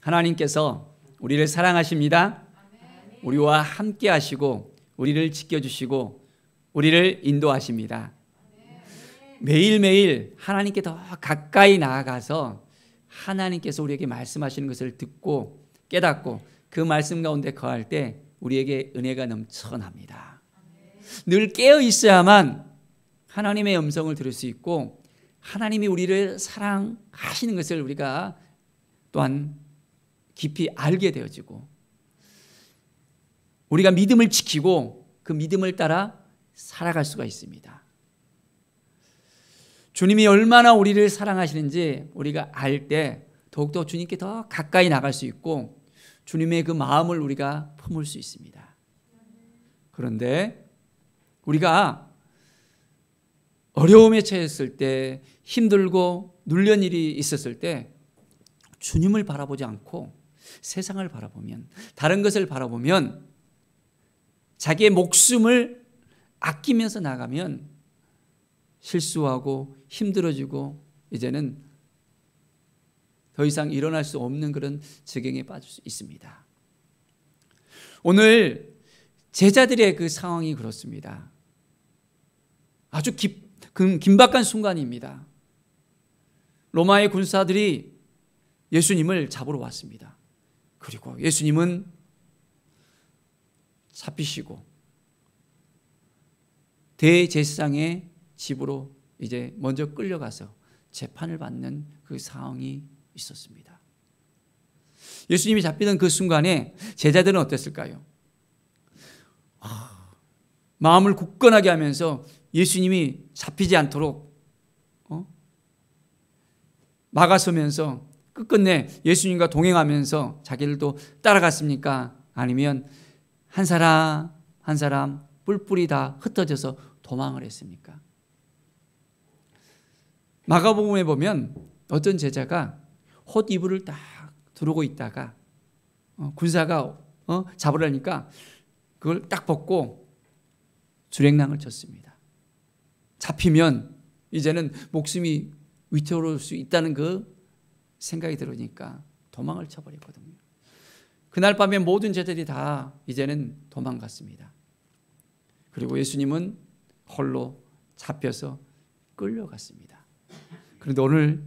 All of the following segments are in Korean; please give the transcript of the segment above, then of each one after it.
하나님께서 우리를 사랑하십니다. 우리와 함께 하시고 우리를 지켜주시고 우리를 인도하십니다. 매일매일 하나님께 더 가까이 나아가서 하나님께서 우리에게 말씀하시는 것을 듣고 깨닫고 그 말씀 가운데 거할 때 우리에게 은혜가 넘쳐납니다. 늘 깨어 있어야만 하나님의 음성을 들을 수 있고 하나님이 우리를 사랑하시는 것을 우리가 또한 깊이 알게 되어지고 우리가 믿음을 지키고 그 믿음을 따라 살아갈 수가 있습니다. 주님이 얼마나 우리를 사랑하시는지 우리가 알 때 더욱더 주님께 더 가까이 나갈 수 있고 주님의 그 마음을 우리가 품을 수 있습니다. 그런데 우리가 어려움에 처했을 때 힘들고 눌린 일이 있었을 때 주님을 바라보지 않고 세상을 바라보면 다른 것을 바라보면 자기의 목숨을 아끼면서 나가면 실수하고 힘들어지고 이제는 더 이상 일어날 수 없는 그런 지경에 빠질 수 있습니다. 오늘 제자들의 그 상황이 그렇습니다. 아주 긴박한 순간입니다. 로마의 군사들이 예수님을 잡으러 왔습니다. 그리고 예수님은 잡히시고 대제사장의 집으로 이제 먼저 끌려가서 재판을 받는 그 상황이 있었습니다. 예수님이 잡히던 그 순간에 제자들은 어땠을까요? 마음을 굳건하게 하면서 예수님이 잡히지 않도록 막아서면서 끝끝내 예수님과 동행하면서 자기들도 따라갔습니까? 아니면 한 사람 한 사람 뿔뿔이 다 흩어져서 도망을 했습니까? 마가복음에 보면 어떤 제자가 헛 이불을 딱 두르고 있다가 군사가 잡으려니까 그걸 딱 벗고 주랭랑을 쳤습니다. 잡히면 이제는 목숨이 위태로울 수 있다는 그 생각이 들으니까 도망을 쳐버렸거든요. 그날 밤에 모든 제자들이 다 이제는 도망갔습니다. 그리고 예수님은 홀로 잡혀서 끌려갔습니다. 그런데 오늘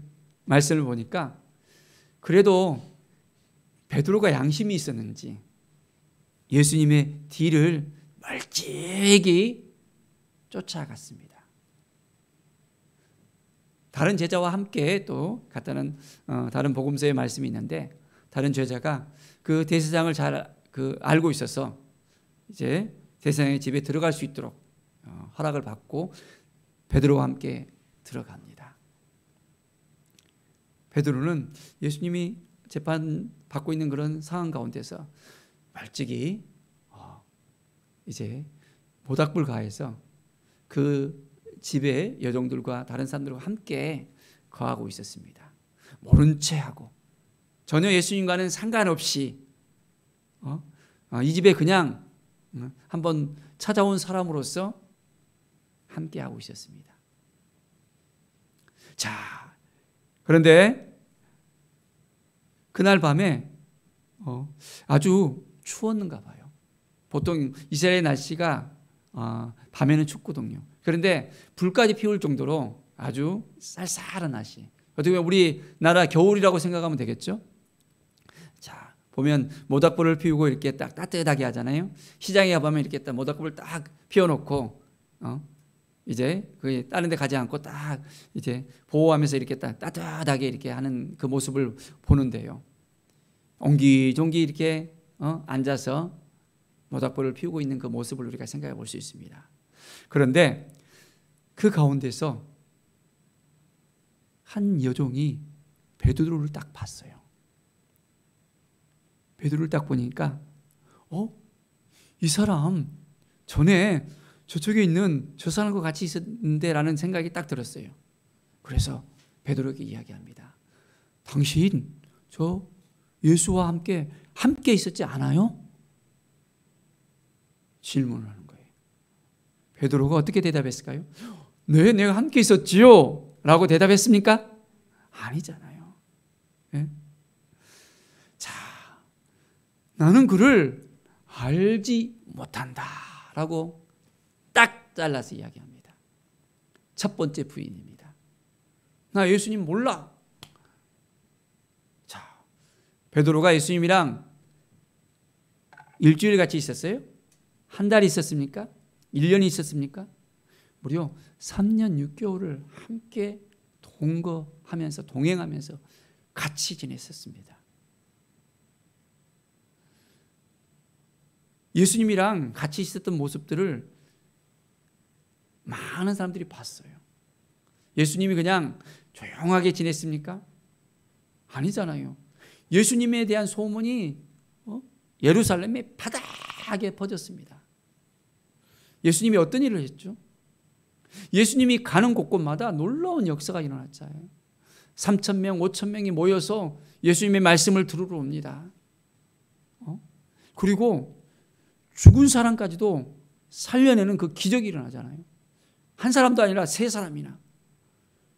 말씀을 보니까 그래도 베드로가 양심이 있었는지 예수님의 뒤를 멀찍이 쫓아갔습니다. 다른 제자와 함께 또 갔다는 다른 복음서의 말씀이 있는데 다른 제자가 그 대제사장을 잘 알고 있어서 이제 대제사장의 집에 들어갈 수 있도록 허락을 받고 베드로와 함께 들어갑니다. 베드로는 예수님이 재판 받고 있는 그런 상황 가운데서 멀찍이 이제 모닥불 가해서 그 집에 여종들과 다른 사람들과 함께 거하고 있었습니다. 모른 채하고 전혀 예수님과는 상관없이 이 집에 그냥 한번 찾아온 사람으로서 함께하고 있었습니다. 자, 그런데 그날 밤에 아주 추웠는가 봐요. 보통 이스라엘 날씨가 밤에는 춥거든요. 그런데 불까지 피울 정도로 아주 쌀쌀한 날씨. 어떻게 보면 우리나라 겨울이라고 생각하면 되겠죠? 자, 보면 모닥불을 피우고 이렇게 딱 따뜻하게 하잖아요. 시장에 가보면 이렇게 딱 모닥불을 딱 피워놓고 이제 그 다른 데 가지 않고 딱 이제 보호하면서 이렇게 딱 따뜻하게 이렇게 하는 그 모습을 보는데요. 옹기종기 이렇게 앉아서 모닥불을 피우고 있는 그 모습을 우리가 생각해 볼 수 있습니다. 그런데 그 가운데서 한 여종이 베드로를 딱 봤어요. 베드로를 딱 보니까 이 사람 전에 저쪽에 있는 저 사람과 같이 있었는데 라는 생각이 딱 들었어요. 그래서 베드로에게 이야기합니다. 당신 저 예수와 함께 있었지 않아요? 질문을 하는 거예요. 베드로가 어떻게 대답했을까요? 네, 내가 함께 있었지요 라고 대답했습니까? 아니잖아요. 네? 자, 나는 그를 알지 못한다 라고 딱 잘라서 이야기합니다. 첫 번째 부인입니다. 나 예수님 몰라. 자, 베드로가 예수님이랑 일주일 같이 있었어요? 한 달 있었습니까? 1년이 있었습니까? 무려 3년 6개월을 함께 동거하면서 동행하면서 같이 지냈었습니다. 예수님이랑 같이 있었던 모습들을 많은 사람들이 봤어요. 예수님이 그냥 조용하게 지냈습니까? 아니잖아요. 예수님에 대한 소문이 예루살렘에 바닥에 퍼졌습니다. 예수님이 어떤 일을 했죠? 예수님이 가는 곳곳마다 놀라운 역사가 일어났잖아요. 3,000명, 5,000명이 모여서 예수님의 말씀을 들으러 옵니다. 그리고 죽은 사람까지도 살려내는 그 기적이 일어나잖아요. 한 사람도 아니라 3사람이나.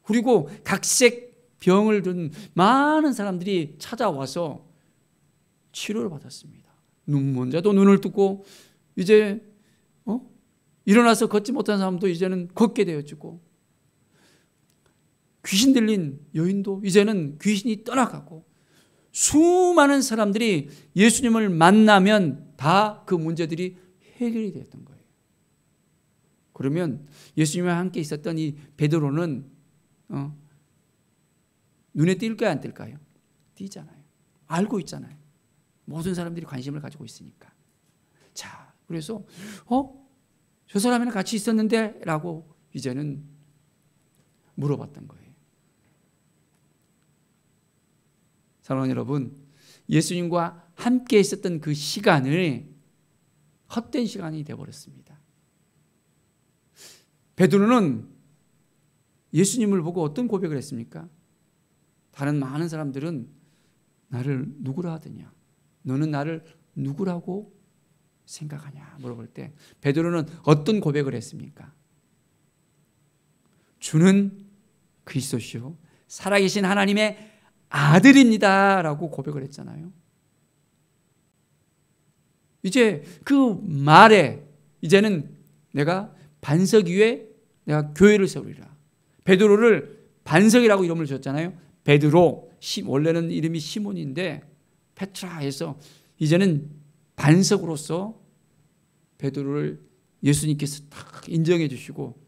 그리고 각색 병을 든 많은 사람들이 찾아와서 치료를 받았습니다. 눈 먼 자도 눈을 뜨고 이제 일어나서 걷지 못한 사람도 이제는 걷게 되어지고 귀신 들린 여인도 이제는 귀신이 떠나가고 수많은 사람들이 예수님을 만나면 다 그 문제들이 해결이 됐던 거예요. 그러면 예수님과 함께 있었던 이 베드로는 눈에 띌까요, 안 띌까요? 띄잖아요. 알고 있잖아요. 모든 사람들이 관심을 가지고 있으니까. 자, 그래서 저 사람이랑 같이 있었는데? 라고 이제는 물어봤던 거예요. 사랑하는 여러분, 예수님과 함께 있었던 그 시간을 헛된 시간이 되어버렸습니다. 베드로는 예수님을 보고 어떤 고백을 했습니까? 다른 많은 사람들은 나를 누구라 하더냐? 너는 나를 누구라고 생각하냐? 물어볼 때 베드로는 어떤 고백을 했습니까? 주는 그리스도시요 살아계신 하나님의 아들입니다 라고 고백을 했잖아요. 이제 그 말에 이제는 내가 반석 위에 내가 교회를 세우리라. 베드로를 반석이라고 이름을 줬잖아요. 베드로, 원래는 이름이 시몬인데 페트라 해서 이제는 반석으로서 베드로를 예수님께서 딱 인정해 주시고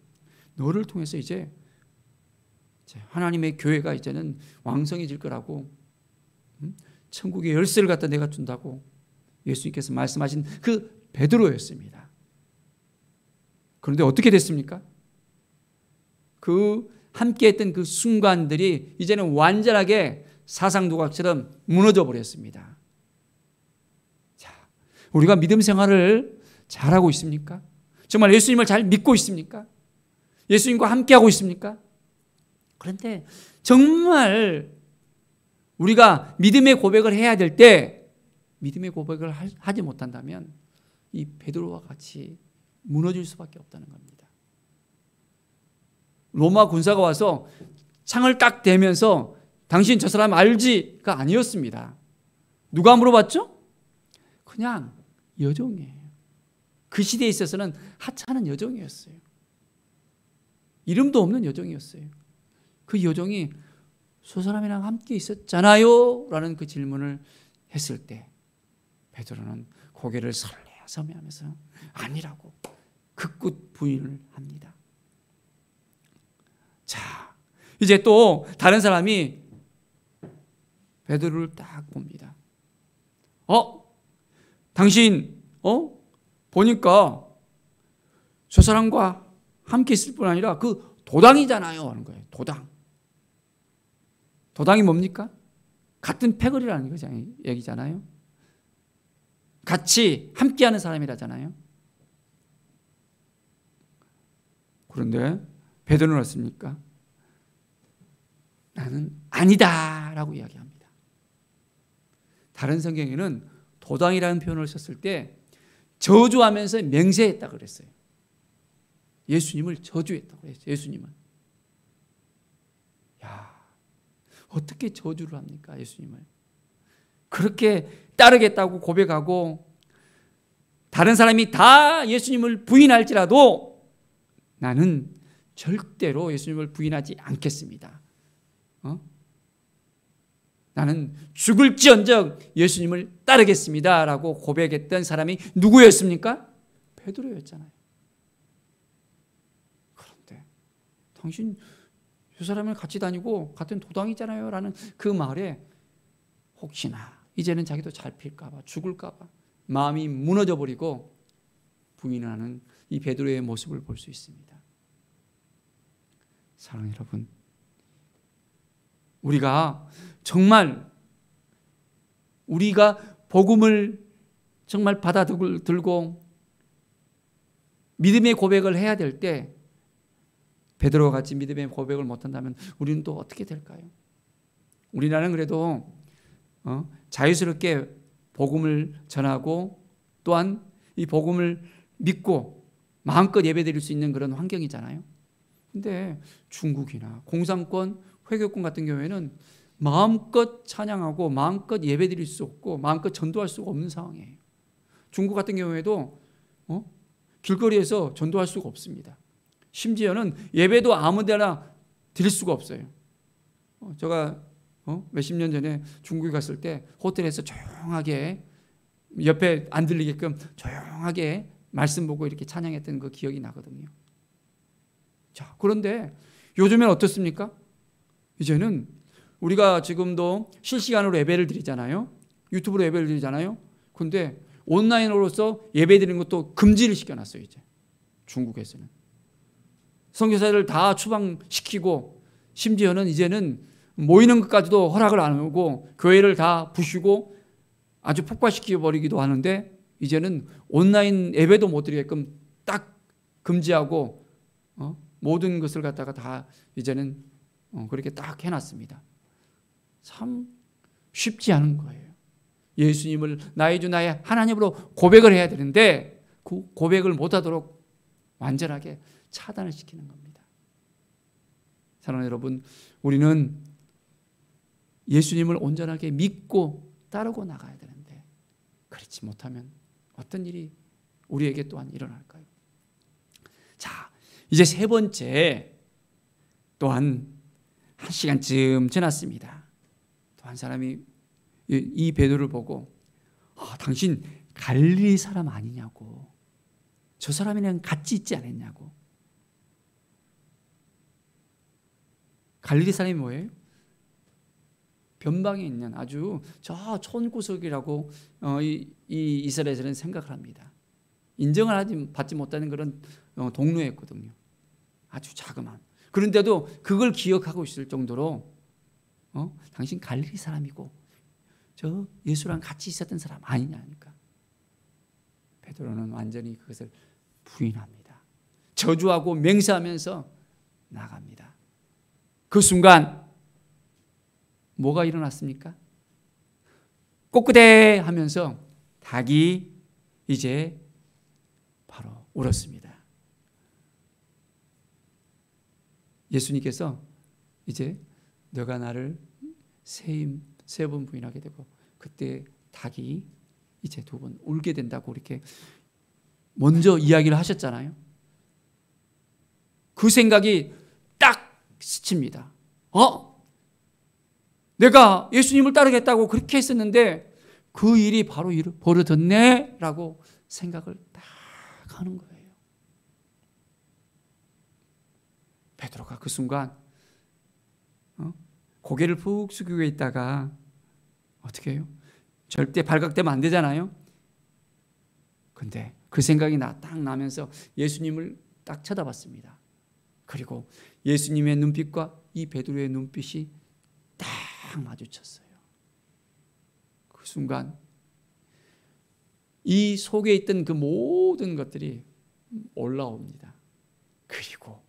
너를 통해서 이제 하나님의 교회가 이제는 왕성해질 거라고 천국의 열쇠를 갖다 내가 준다고 예수님께서 말씀하신 그 베드로였습니다. 그런데 어떻게 됐습니까? 그 함께했던 그 순간들이 이제는 완전하게 사상도각처럼 무너져 버렸습니다. 자, 우리가 믿음 생활을 잘하고 있습니까? 정말 예수님을 잘 믿고 있습니까? 예수님과 함께하고 있습니까? 그런데 정말 우리가 믿음의 고백을 해야 될 때 믿음의 고백을 하지 못한다면 이 베드로와 같이 무너질 수밖에 없다는 겁니다. 로마 군사가 와서 창을 딱 대면서 당신 저 사람 알지가 아니었습니다. 누가 물어봤죠? 그냥 여종이에요. 그 시대에 있어서는 하찮은 여종이었어요. 이름도 없는 여종이었어요. 그 여종이 저 사람이랑 함께 있었잖아요 라는 그 질문을 했을 때 베드로는 고개를 설레서매하면서 아니라고 극구 부인을 합니다. 자, 이제 또 다른 사람이 베드로를 딱 봅니다. 당신 보니까 저 사람과 함께 있을 뿐 아니라 그 도당이잖아요 하는 거예요. 도당이 뭡니까? 같은 패거리라는 얘기잖아요. 같이 함께하는 사람이라잖아요. 그런데 베드로는 어떻습니까? 나는 아니다 라고 이야기합니다. 다른 성경에는 도당이라는 표현을 썼을 때 저주하면서 맹세했다고 그랬어요. 예수님을 저주했다고 그랬어요. 예수님은. 야, 어떻게 저주를 합니까? 예수님을. 그렇게 따르겠다고 고백하고 다른 사람이 다 예수님을 부인할지라도 나는 절대로 예수님을 부인하지 않겠습니다. 나는 죽을지언정 예수님을 따르겠습니다 라고 고백했던 사람이 누구였습니까? 베드로였잖아요. 그런데 당신 저 사람을 같이 다니고 같은 도당이잖아요 라는 그 말에 혹시나 이제는 자기도 잡힐까 봐 죽을까 봐 마음이 무너져 버리고 부인하는 이 베드로의 모습을 볼 수 있습니다. 사랑하는 여러분, 우리가 정말 우리가 복음을 정말 받아들고 믿음의 고백을 해야 될 때 베드로와 같이 믿음의 고백을 못한다면 우리는 또 어떻게 될까요? 우리나라는 그래도 자유스럽게 복음을 전하고 또한 이 복음을 믿고 마음껏 예배드릴 수 있는 그런 환경이잖아요. 근데 중국이나 공산권, 회교권 같은 경우에는 마음껏 찬양하고 마음껏 예배드릴 수 없고 마음껏 전도할 수가 없는 상황이에요. 중국 같은 경우에도 길거리에서 전도할 수가 없습니다. 심지어는 예배도 아무 데나 드릴 수가 없어요. 제가 몇십 년 전에 중국에 갔을 때 호텔에서 조용하게 옆에 안 들리게끔 조용하게 말씀 보고 이렇게 찬양했던 그 기억이 나거든요. 자, 그런데 요즘엔 어떻습니까? 이제는 우리가 지금도 실시간으로 예배를 드리잖아요. 유튜브로 예배를 드리잖아요. 근데 온라인으로서 예배 드리는 것도 금지를 시켜놨어요. 이제 중국에서는 선교사를 다 추방시키고 심지어는 이제는 모이는 것까지도 허락을 안 하고 교회를 다 부수고 아주 폭발시켜 버리기도 하는데 이제는 온라인 예배도 못 드리게끔 딱 금지하고 모든 것을 갖다가 다 이제는 그렇게 딱 해놨습니다. 참 쉽지 않은 거예요. 예수님을 나의 주 나의 하나님으로 고백을 해야 되는데 그 고백을 못하도록 완전하게 차단을 시키는 겁니다. 사랑하는 여러분, 우리는 예수님을 온전하게 믿고 따르고 나가야 되는데 그렇지 못하면 어떤 일이 우리에게 또한 일어날까요? 자, 이제 세 번째 또한 1시간쯤 지났습니다. 또 한 사람이 이 베드로를 보고 당신 갈릴리 사람 아니냐고, 저 사람이랑 같이 있지 않았냐고. 갈릴리 사람이 뭐예요? 변방에 있는 아주 저 촌구석이라고 이 이스라엘에서는 생각을 합니다. 인정을 받지 못하는 그런 동료였거든요. 아주 자그마한. 그런데도 그걸 기억하고 있을 정도로 당신 갈릴리 사람이고 저 예수랑 같이 있었던 사람 아니냐니까. 베드로는 완전히 그것을 부인합니다. 저주하고 맹세하면서 나갑니다. 그 순간 뭐가 일어났습니까? 꼬끄대 하면서 닭이 이제 바로 울었습니다. 예수님께서 이제 너가 나를 세 번 부인하게 되고 그때 닭이 이제 2번 울게 된다고 이렇게 먼저 이야기를 하셨잖아요. 그 생각이 딱 스칩니다. 내가 예수님을 따르겠다고 그렇게 했었는데 그 일이 바로 벌어졌네 라고 생각을 딱 하는 거예요. 베드로가 그 순간 고개를 푹 숙이고 있다가 어떻게 해요? 절대 발각되면 안 되잖아요. 근데 그 생각이 딱 나면서 예수님을 딱 쳐다봤습니다. 그리고 예수님의 눈빛과 이 베드로의 눈빛이 딱 마주쳤어요. 그 순간 이 속에 있던 그 모든 것들이 올라옵니다. 그리고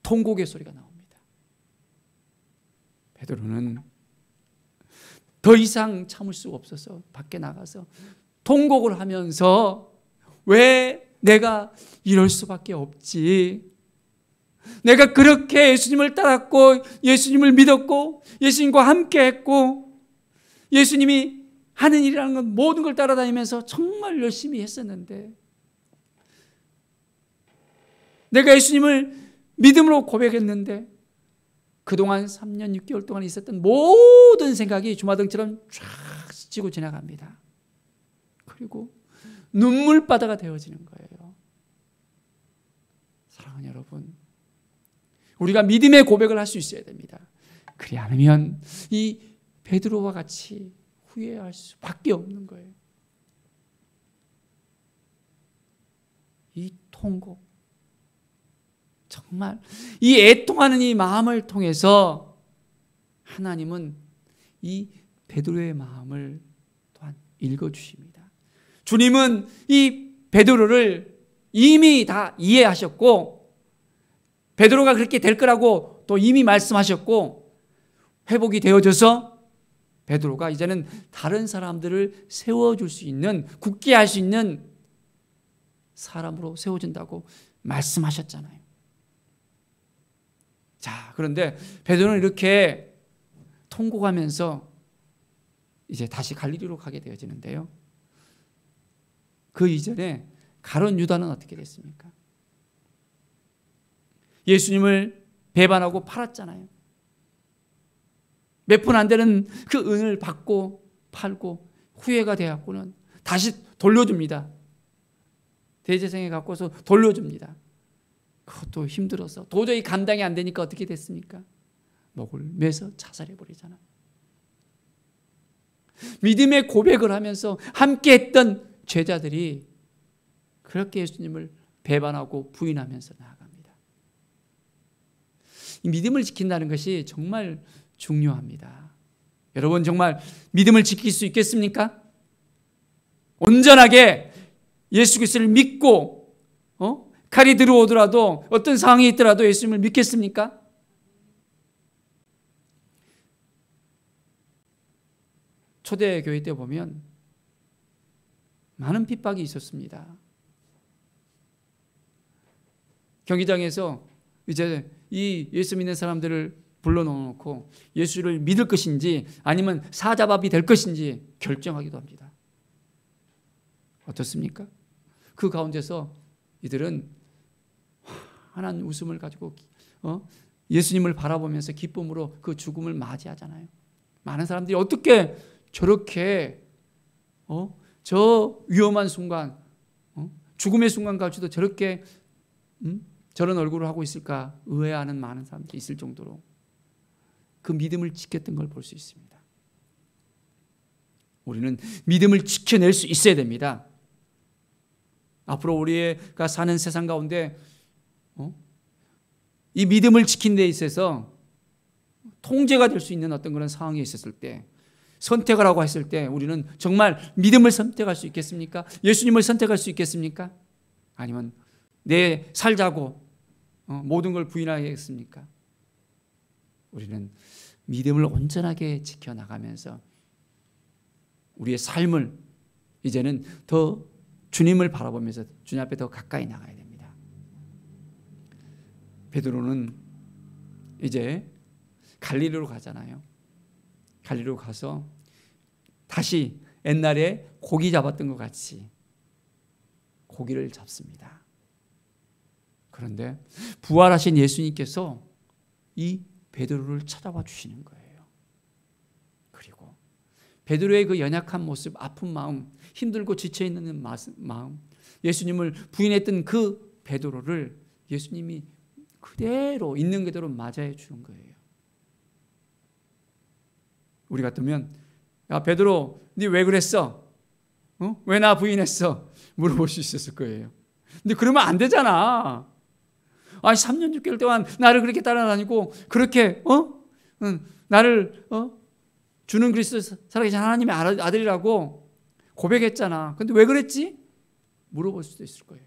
통곡의 소리가 나옵니다. 베드로는 더 이상 참을 수가 없어서 밖에 나가서 통곡을 하면서 왜 내가 이럴 수밖에 없지? 내가 그렇게 예수님을 따랐고 예수님을 믿었고 예수님과 함께 했고 예수님이 하는 일이라는 건 모든 걸 따라다니면서 정말 열심히 했었는데, 내가 예수님을 믿음으로 고백했는데 그동안 3년 6개월 동안 있었던 모든 생각이 주마등처럼 쫙 스치고 지나갑니다. 그리고 눈물바다가 되어지는 거예요. 사랑하는 여러분, 우리가 믿음의 고백을 할 수 있어야 됩니다. 그리 않으면 이 베드로와 같이 후회할 수밖에 없는 거예요. 이 통곡, 정말 이 애통하는 이 마음을 통해서 하나님은 이 베드로의 마음을 또한 읽어주십니다. 주님은 이 베드로를 이미 다 이해하셨고, 베드로가 그렇게 될 거라고 또 이미 말씀하셨고, 회복이 되어져서 베드로가 이제는 다른 사람들을 세워줄 수 있는, 굳게 할 수 있는 사람으로 세워진다고 말씀하셨잖아요. 자, 그런데 베드로는 이렇게 통곡하면서 이제 다시 갈릴리로 가게 되어지는데요. 그 이전에 가룟 유다는 어떻게 됐습니까? 예수님을 배반하고 팔았잖아요. 몇 푼 안 되는 그 은을 받고 팔고 후회가 되었고는 다시 돌려줍니다. 대제사장에 갖고서 돌려줍니다. 그것도 힘들어서 도저히 감당이 안 되니까 어떻게 됐습니까? 목을 매서 자살해버리잖아요. 믿음의 고백을 하면서 함께했던 제자들이 그렇게 예수님을 배반하고 부인하면서 나아갑니다. 이 믿음을 지킨다는 것이 정말 중요합니다. 여러분, 정말 믿음을 지킬 수 있겠습니까? 온전하게 예수 그리스도를 믿고 칼이 들어오더라도, 어떤 상황이 있더라도 예수님을 믿겠습니까? 초대교회 때 보면 많은 핍박이 있었습니다. 경기장에서 이제 이 예수 믿는 사람들을 불러놓고 예수를 믿을 것인지 아니면 사자밥이 될 것인지 결정하기도 합니다. 어떻습니까? 그 가운데서 이들은 환한 웃음을 가지고 예수님을 바라보면서 기쁨으로 그 죽음을 맞이하잖아요. 많은 사람들이 어떻게 저렇게 저 위험한 순간, 죽음의 순간까지도 저렇게 저런 얼굴을 하고 있을까 의아해하는 많은 사람들이 있을 정도로 그 믿음을 지켰던 걸 볼 수 있습니다. 우리는 믿음을 지켜낼 수 있어야 됩니다. 앞으로 우리가 사는 세상 가운데 이 믿음을 지킨 데 있어서 통제가 될 수 있는 어떤 그런 상황이 있었을 때, 선택을 하고 했을 때 우리는 정말 믿음을 선택할 수 있겠습니까? 예수님을 선택할 수 있겠습니까? 아니면 내 살자고 모든 걸 부인하겠습니까? 우리는 믿음을 온전하게 지켜나가면서 우리의 삶을 이제는 더 주님을 바라보면서 주님 앞에 더 가까이 나가야 됩니다. 베드로는 이제 갈릴리로 가잖아요. 갈릴리로 가서 다시 옛날에 고기 잡았던 것 같이 고기를 잡습니다. 그런데 부활하신 예수님께서 이 베드로를 찾아와 주시는 거예요. 그리고 베드로의 그 연약한 모습, 아픈 마음, 힘들고 지쳐있는 마음, 예수님을 부인했던 그 베드로를 예수님이 그대로 있는 그대로 맞이해 주는 거예요. 우리 같으면 야 베드로, 네 왜 그랬어? 왜 나 부인했어? 물어볼 수 있었을 거예요. 근데 그러면 안 되잖아. 아니 3년 6개월 동안 나를 그렇게 따라다니고 그렇게 나를 주는 그리스도 살아계신 하나님의 아들이라고 고백했잖아. 근데 왜 그랬지? 물어볼 수도 있을 거예요.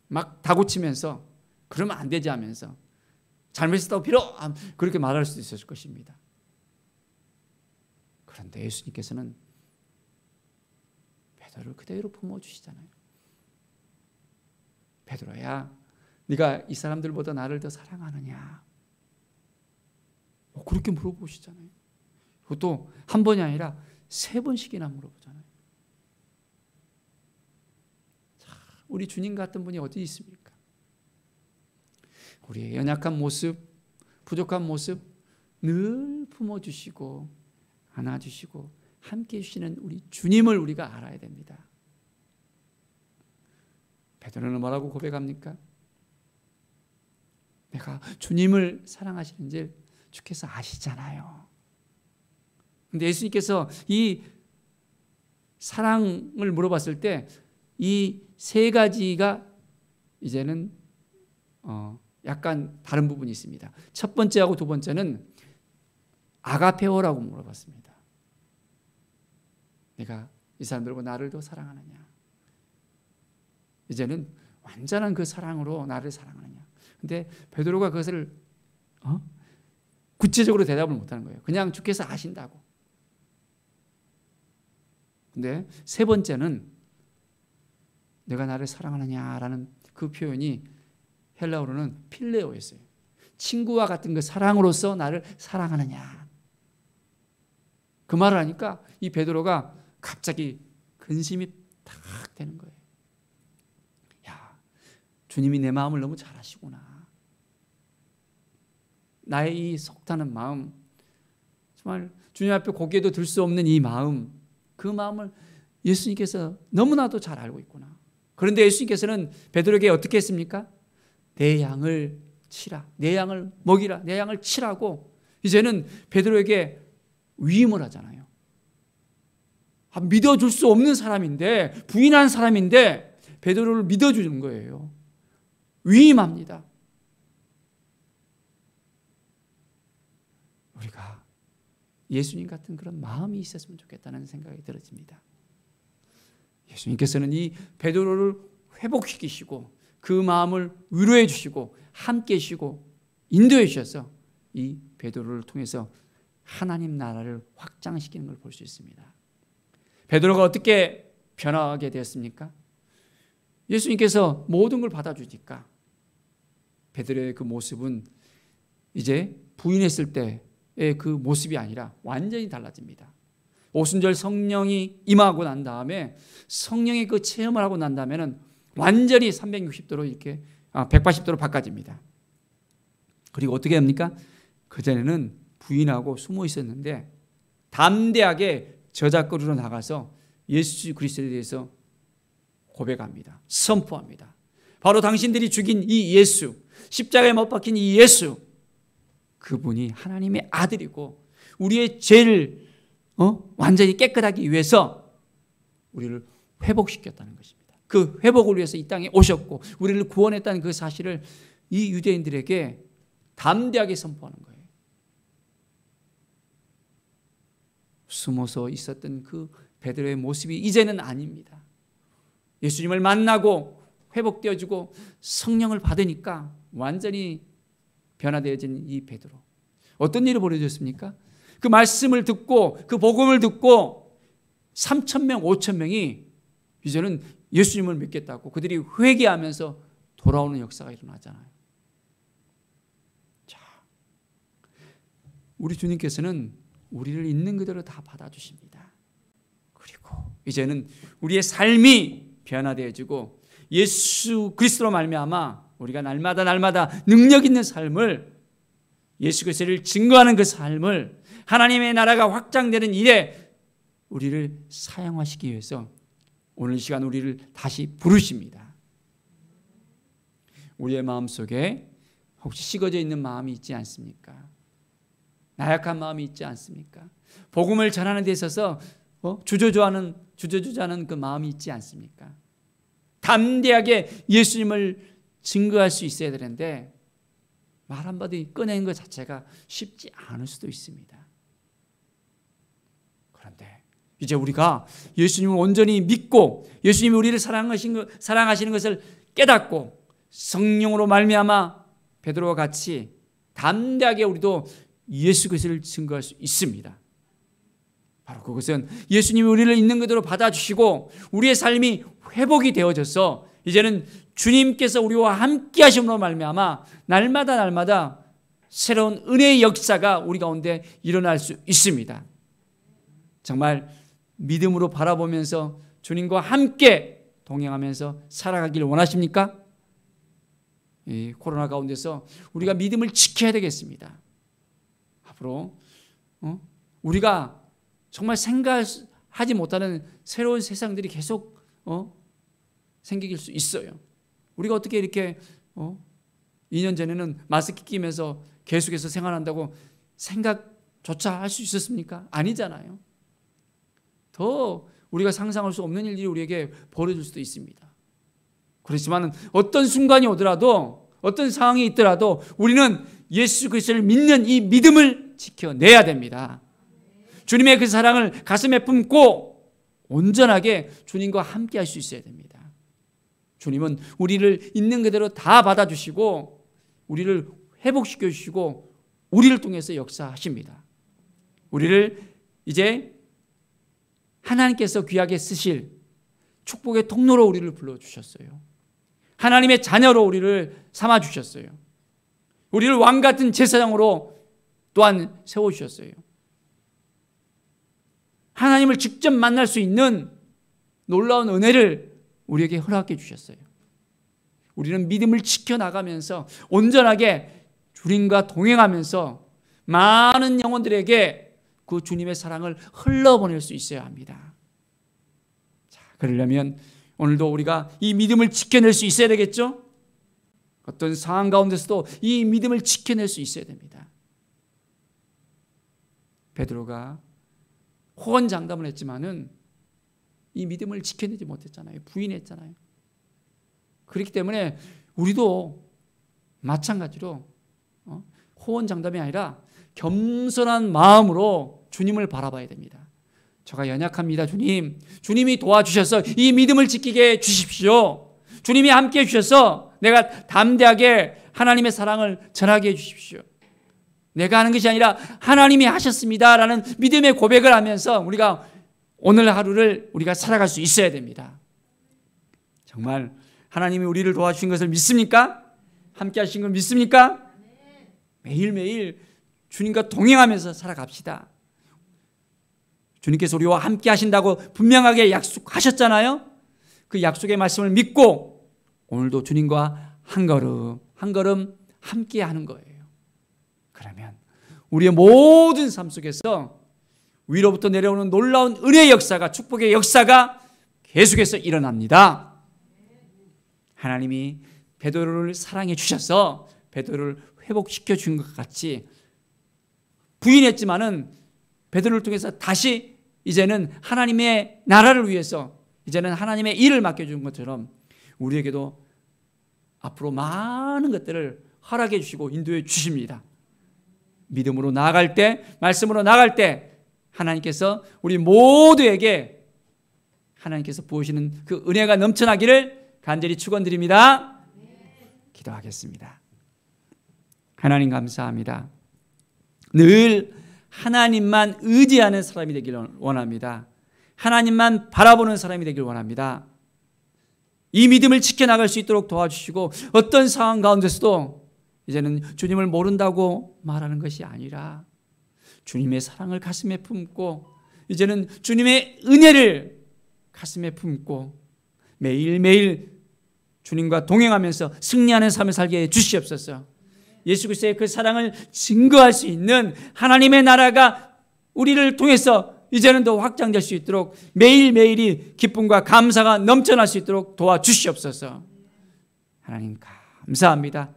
막 다고치면서 그러면 안 되지 하면서 잘못했다고 빌어 그렇게 말할 수도 있었을 것입니다. 그런데 예수님께서는 베드로를 그대로 품어주시잖아요. 베드로야, 네가 이 사람들보다 나를 더 사랑하느냐? 그렇게 물어보시잖아요. 그것도 한 번이 아니라 3번씩이나 물어보잖아요. 자, 우리 주님 같은 분이 어디 있습니까? 우리의 연약한 모습, 부족한 모습 늘 품어주시고 안아주시고 함께해 주시는 우리 주님을 우리가 알아야 됩니다. 베드로는 뭐라고 고백합니까? 내가 주님을 사랑하시는지 주께서 아시잖아요. 근데 예수님께서 이 사랑을 물어봤을 때 이 3가지가 이제는 약간 다른 부분이 있습니다. 첫 번째하고 두 번째는 아가페오라고 물어봤습니다. 내가 이 사람들과 나를 더 사랑하느냐? 이제는 완전한 그 사랑으로 나를 사랑하느냐? 근데 베드로가 그것을 구체적으로 대답을 못하는 거예요. 그냥 주께서 아신다고. 근데 3번째는 내가 나를 사랑하느냐라는 그 표현이 헬라어로는 필레오였어요. 친구와 같은 그 사랑으로서 나를 사랑하느냐. 그 말을 하니까 이 베드로가 갑자기 근심이 탁 되는 거예요. 야, 주님이 내 마음을 너무 잘 아시구나. 나의 이 속타는 마음, 정말 주님 앞에 고개도 들 수 없는 이 마음, 그 마음을 예수님께서 너무나도 잘 알고 있구나. 그런데 예수님께서는 베드로에게 어떻게 했습니까? 내 양을 치라, 내 양을 먹이라, 내 양을 치라고 이제는 베드로에게 위임을 하잖아요. 믿어줄 수 없는 사람인데, 부인한 사람인데 베드로를 믿어주는 거예요. 위임합니다. 우리가 예수님 같은 그런 마음이 있었으면 좋겠다는 생각이 들어집니다. 예수님께서는 이 베드로를 회복시키시고 그 마음을 위로해 주시고 함께 해주시고 인도해 주셔서 이 베드로를 통해서 하나님 나라를 확장시키는 걸 볼 수 있습니다. 베드로가 어떻게 변화하게 되었습니까? 예수님께서 모든 걸 받아주니까 베드로의 그 모습은 이제 부인했을 때의 그 모습이 아니라 완전히 달라집니다. 오순절 성령이 임하고 난 다음에 성령의 그 체험을 하고 난 다음에는 완전히 360도로 이렇게 180도로 바꿔집니다. 그리고 어떻게 합니까? 그전에는 부인하고 숨어 있었는데 담대하게 저작거리로 나가서 예수 그리스도에 대해서 고백합니다. 선포합니다. 바로 당신들이 죽인 이 예수, 십자가에 못 박힌 이 예수, 그분이 하나님의 아들이고 우리의 죄를 완전히 깨끗하기 위해서 우리를 회복시켰다는 것입니다. 그 회복을 위해서 이 땅에 오셨고 우리를 구원했다는 그 사실을 이 유대인들에게 담대하게 선포하는 거예요. 숨어서 있었던 그 베드로의 모습이 이제는 아닙니다. 예수님을 만나고 회복되어지고 성령을 받으니까 완전히 변화되어진 이 베드로. 어떤 일이 벌어졌습니까? 그 말씀을 듣고 그 복음을 듣고 3,000명, 5,000명이 이제는 예수님을 믿겠다고 그들이 회개하면서 돌아오는 역사가 일어나잖아요. 자, 우리 주님께서는 우리를 있는 그대로 다 받아주십니다. 그리고 이제는 우리의 삶이 변화되어지고 예수 그리스도로 말미암아 우리가 날마다 능력 있는 삶을, 예수 그리스도를 증거하는 그 삶을 하나님의 나라가 확장되는 일에 우리를 사용하시기 위해서 오늘 이 시간 우리를 다시 부르십니다. 우리의 마음속에 혹시 식어져 있는 마음이 있지 않습니까? 나약한 마음이 있지 않습니까? 복음을 전하는 데 있어서 주저주저하는 그 마음이 있지 않습니까? 담대하게 예수님을 증거할 수 있어야 되는데 말 한마디 꺼내는 것 자체가 쉽지 않을 수도 있습니다. 그런데 이제 우리가 예수님을 온전히 믿고 예수님이 우리를 사랑하시는 것을 깨닫고 성령으로 말미암아 베드로와 같이 담대하게 우리도 예수 그리스도를 증거할 수 있습니다. 바로 그것은 예수님이 우리를 있는 그대로 받아주시고 우리의 삶이 회복이 되어져서 이제는 주님께서 우리와 함께 하심으로 말미암아 날마다 새로운 은혜의 역사가 우리 가운데 일어날 수 있습니다. 정말 믿음으로 바라보면서 주님과 함께 동행하면서 살아가기를 원하십니까? 이 코로나 가운데서 우리가 믿음을 지켜야 되겠습니다. 앞으로 우리가 정말 생각하지 못하는 새로운 세상들이 계속 생길 수 있어요. 우리가 어떻게 이렇게 2년 전에는 마스크 끼면서 계속해서 생활한다고 생각조차 할 수 있었습니까? 아니잖아요. 더 우리가 상상할 수 없는 일들이 우리에게 벌어질 수도 있습니다. 그렇지만 어떤 순간이 오더라도 어떤 상황이 있더라도 우리는 예수 그리스도를 믿는 이 믿음을 지켜내야 됩니다. 주님의 그 사랑을 가슴에 품고 온전하게 주님과 함께 할 수 있어야 됩니다. 주님은 우리를 있는 그대로 다 받아주시고 우리를 회복시켜 주시고 우리를 통해서 역사하십니다. 우리를 이제 하나님께서 귀하게 쓰실 축복의 통로로 우리를 불러주셨어요. 하나님의 자녀로 우리를 삼아주셨어요. 우리를 왕같은 제사장으로 또한 세워주셨어요. 하나님을 직접 만날 수 있는 놀라운 은혜를 우리에게 허락해 주셨어요. 우리는 믿음을 지켜나가면서 온전하게 주님과 동행하면서 많은 영혼들에게 그 주님의 사랑을 흘러보낼 수 있어야 합니다. 자, 그러려면 오늘도 우리가 이 믿음을 지켜낼 수 있어야 되겠죠? 어떤 상황 가운데서도 이 믿음을 지켜낼 수 있어야 됩니다. 베드로가 호언장담을 했지만은 이 믿음을 지켜내지 못했잖아요. 부인했잖아요. 그렇기 때문에 우리도 마찬가지로 호언장담이 아니라 겸손한 마음으로 주님을 바라봐야 됩니다. 제가 연약합니다. 주님이 도와주셔서 이 믿음을 지키게 해 주십시오. 주님이 함께해 주셔서 내가 담대하게 하나님의 사랑을 전하게 해 주십시오. 내가 하는 것이 아니라 하나님이 하셨습니다라는 믿음의 고백을 하면서 우리가 오늘 하루를 우리가 살아갈 수 있어야 됩니다. 정말 하나님이 우리를 도와주신 것을 믿습니까? 함께 하신 걸 믿습니까? 매일매일 주님과 동행하면서 살아갑시다. 주님께서 우리와 함께 하신다고 분명하게 약속하셨잖아요. 그 약속의 말씀을 믿고 오늘도 주님과 한 걸음 한 걸음 함께 하는 거예요. 그러면 우리의 모든 삶 속에서 위로부터 내려오는 놀라운 은혜의 역사가, 축복의 역사가 계속해서 일어납니다. 하나님이 베드로를 사랑해 주셔서 베드로를 회복시켜 준 것 같이 부인했지만은 베드로를 통해서 다시 이제는 하나님의 나라를 위해서 이제는 하나님의 일을 맡겨준 것처럼 우리에게도 앞으로 많은 것들을 허락해 주시고 인도해 주십니다. 믿음으로 나아갈 때, 말씀으로 나아갈 때 하나님께서 우리 모두에게 하나님께서 부으시는 그 은혜가 넘쳐나기를 간절히 축원드립니다. 기도하겠습니다. 하나님 감사합니다. 늘 하나님만 의지하는 사람이 되기를 원합니다. 하나님만 바라보는 사람이 되기를 원합니다. 이 믿음을 지켜나갈 수 있도록 도와주시고 어떤 상황 가운데서도 이제는 주님을 모른다고 말하는 것이 아니라 주님의 사랑을 가슴에 품고 이제는 주님의 은혜를 가슴에 품고 매일매일 주님과 동행하면서 승리하는 삶을 살게 해 주시옵소서. 예수 그리스도의 그 사랑을 증거할 수 있는 하나님의 나라가 우리를 통해서 이제는 더 확장될 수 있도록 매일매일이 기쁨과 감사가 넘쳐날 수 있도록 도와주시옵소서. 하나님 감사합니다.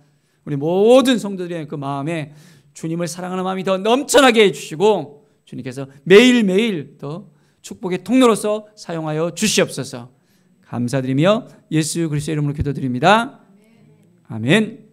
우리 모든 성도들의 그 마음에 주님을 사랑하는 마음이 더 넘쳐나게 해주시고 주님께서 매일매일 더 축복의 통로로서 사용하여 주시옵소서. 감사드리며 예수 그리스도의 이름으로 기도드립니다. 아멘.